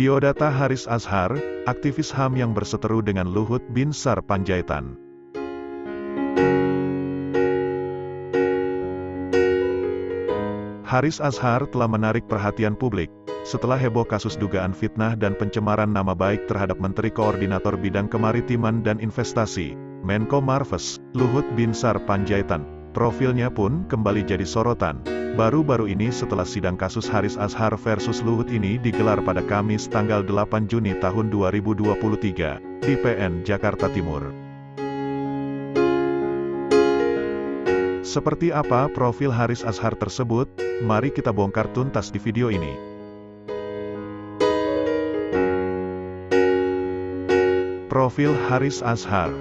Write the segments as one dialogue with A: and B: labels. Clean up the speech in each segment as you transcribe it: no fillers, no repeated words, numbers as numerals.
A: Biodata Haris Azhar, aktivis HAM yang berseteru dengan Luhut Binsar Panjaitan. Haris Azhar telah menarik perhatian publik, setelah heboh kasus dugaan fitnah dan pencemaran nama baik terhadap Menteri Koordinator Bidang Kemaritiman dan Investasi, Menko Marves, Luhut Binsar Panjaitan. Profilnya pun kembali jadi sorotan. Baru-baru ini setelah sidang kasus Haris Azhar versus Luhut ini digelar pada Kamis tanggal 8 Juni tahun 2023, di PN Jakarta Timur. Seperti apa profil Haris Azhar tersebut? Mari kita bongkar tuntas di video ini. Profil Haris Azhar.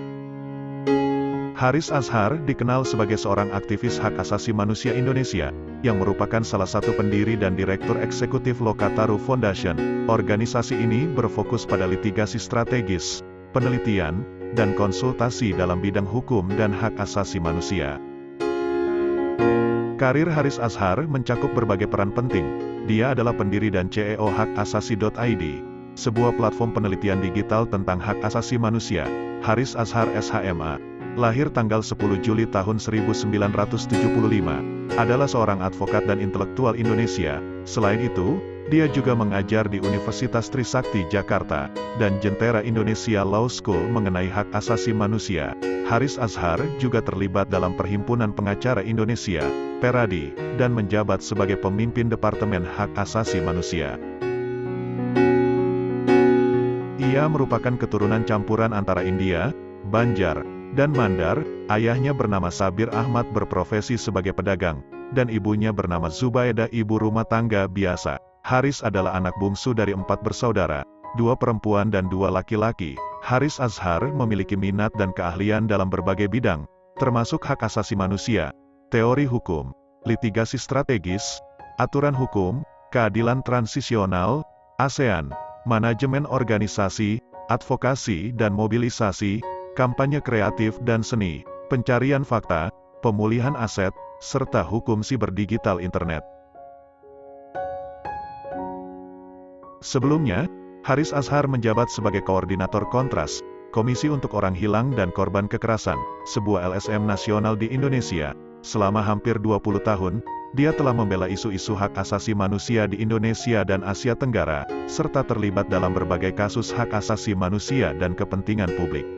A: Haris Azhar dikenal sebagai seorang aktivis hak asasi manusia Indonesia, yang merupakan salah satu pendiri dan direktur eksekutif Lokataru Foundation. Organisasi ini berfokus pada litigasi strategis, penelitian, dan konsultasi dalam bidang hukum dan hak asasi manusia. Karir Haris Azhar mencakup berbagai peran penting. Dia adalah pendiri dan CEO hakasasi.id, sebuah platform penelitian digital tentang hak asasi manusia. Haris Azhar SHMA, lahir tanggal 10 Juli tahun 1975, adalah seorang advokat dan intelektual Indonesia. Selain itu, dia juga mengajar di Universitas Trisakti Jakarta, dan Jentera Indonesia Law School mengenai hak asasi manusia. Haris Azhar juga terlibat dalam Perhimpunan Pengacara Indonesia, Peradi, dan menjabat sebagai pemimpin Departemen Hak Asasi Manusia. Ia merupakan keturunan campuran antara India, Banjar, dan Mandar. Ayahnya bernama Sabir Ahmad berprofesi sebagai pedagang, dan ibunya bernama Zubaida ibu rumah tangga biasa. Haris adalah anak bungsu dari 4 bersaudara, 2 perempuan dan 2 laki-laki. Haris Azhar memiliki minat dan keahlian dalam berbagai bidang, termasuk hak asasi manusia, teori hukum, litigasi strategis, aturan hukum, keadilan transisional, ASEAN, manajemen organisasi, advokasi dan mobilisasi, kampanye kreatif dan seni, pencarian fakta, pemulihan aset, serta hukum siber digital internet. Sebelumnya, Haris Azhar menjabat sebagai koordinator Kontras, Komisi untuk Orang Hilang dan Korban Kekerasan, sebuah LSM nasional di Indonesia. Selama hampir 20 tahun, dia telah membela isu-isu hak asasi manusia di Indonesia dan Asia Tenggara, serta terlibat dalam berbagai kasus hak asasi manusia dan kepentingan publik.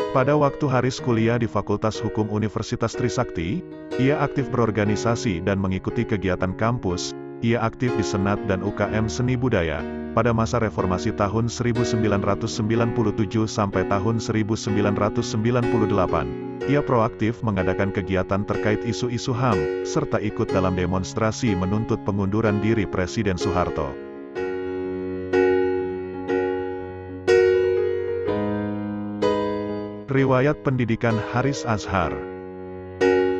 A: Pada waktu Haris kuliah di Fakultas Hukum Universitas Trisakti, ia aktif berorganisasi dan mengikuti kegiatan kampus. Ia aktif di Senat dan UKM Seni Budaya. Pada masa reformasi tahun 1997 sampai tahun 1998, ia proaktif mengadakan kegiatan terkait isu-isu HAM, serta ikut dalam demonstrasi menuntut pengunduran diri Presiden Soeharto. Riwayat pendidikan Haris Azhar.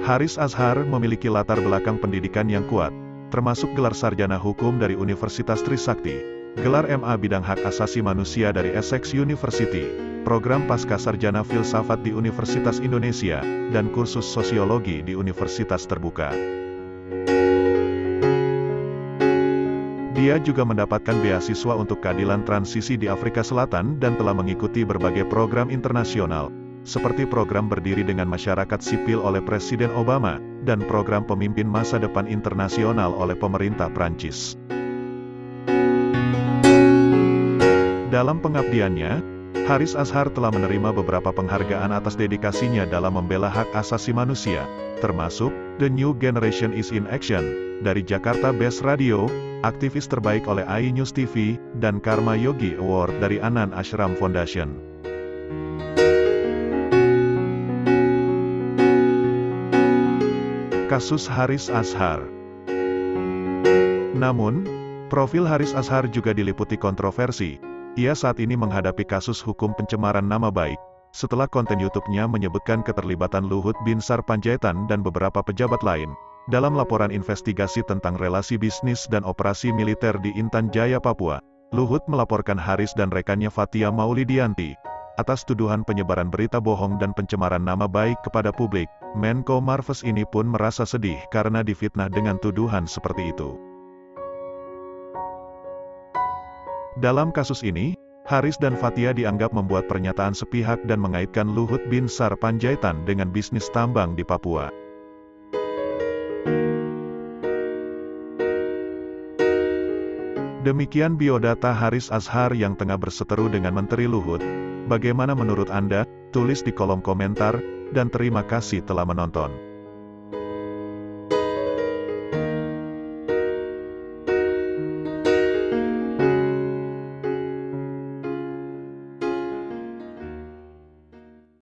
A: Haris Azhar memiliki latar belakang pendidikan yang kuat, termasuk gelar sarjana hukum dari Universitas Trisakti, gelar MA bidang hak asasi manusia dari Essex University, program pascasarjana filsafat di Universitas Indonesia, dan kursus sosiologi di Universitas Terbuka. Dia juga mendapatkan beasiswa untuk keadilan transisi di Afrika Selatan dan telah mengikuti berbagai program internasional, seperti program berdiri dengan masyarakat sipil oleh Presiden Obama, dan program pemimpin masa depan internasional oleh pemerintah Prancis. Dalam pengabdiannya, Haris Azhar telah menerima beberapa penghargaan atas dedikasinya dalam membela hak asasi manusia, termasuk The New Generation is in Action dari Jakarta Best Radio, aktivis terbaik oleh iNews TV, dan Karma Yogi Award dari Anand Ashram Foundation. Kasus Haris Azhar. Namun, profil Haris Azhar juga diliputi kontroversi. Ia saat ini menghadapi kasus hukum pencemaran nama baik, setelah konten YouTube-nya menyebutkan keterlibatan Luhut Binsar Panjaitan dan beberapa pejabat lain dalam laporan investigasi tentang relasi bisnis dan operasi militer di Intan Jaya, Papua. Luhut melaporkan Haris dan rekannya Fathia Maulidianti atas tuduhan penyebaran berita bohong dan pencemaran nama baik kepada publik. Menko Marves ini pun merasa sedih karena difitnah dengan tuduhan seperti itu. Dalam kasus ini, Haris dan Fathia dianggap membuat pernyataan sepihak dan mengaitkan Luhut Binsar Panjaitan dengan bisnis tambang di Papua. Demikian biodata Haris Azhar yang tengah berseteru dengan Menteri Luhut. Bagaimana menurut Anda? Tulis di kolom komentar, dan terima kasih telah menonton.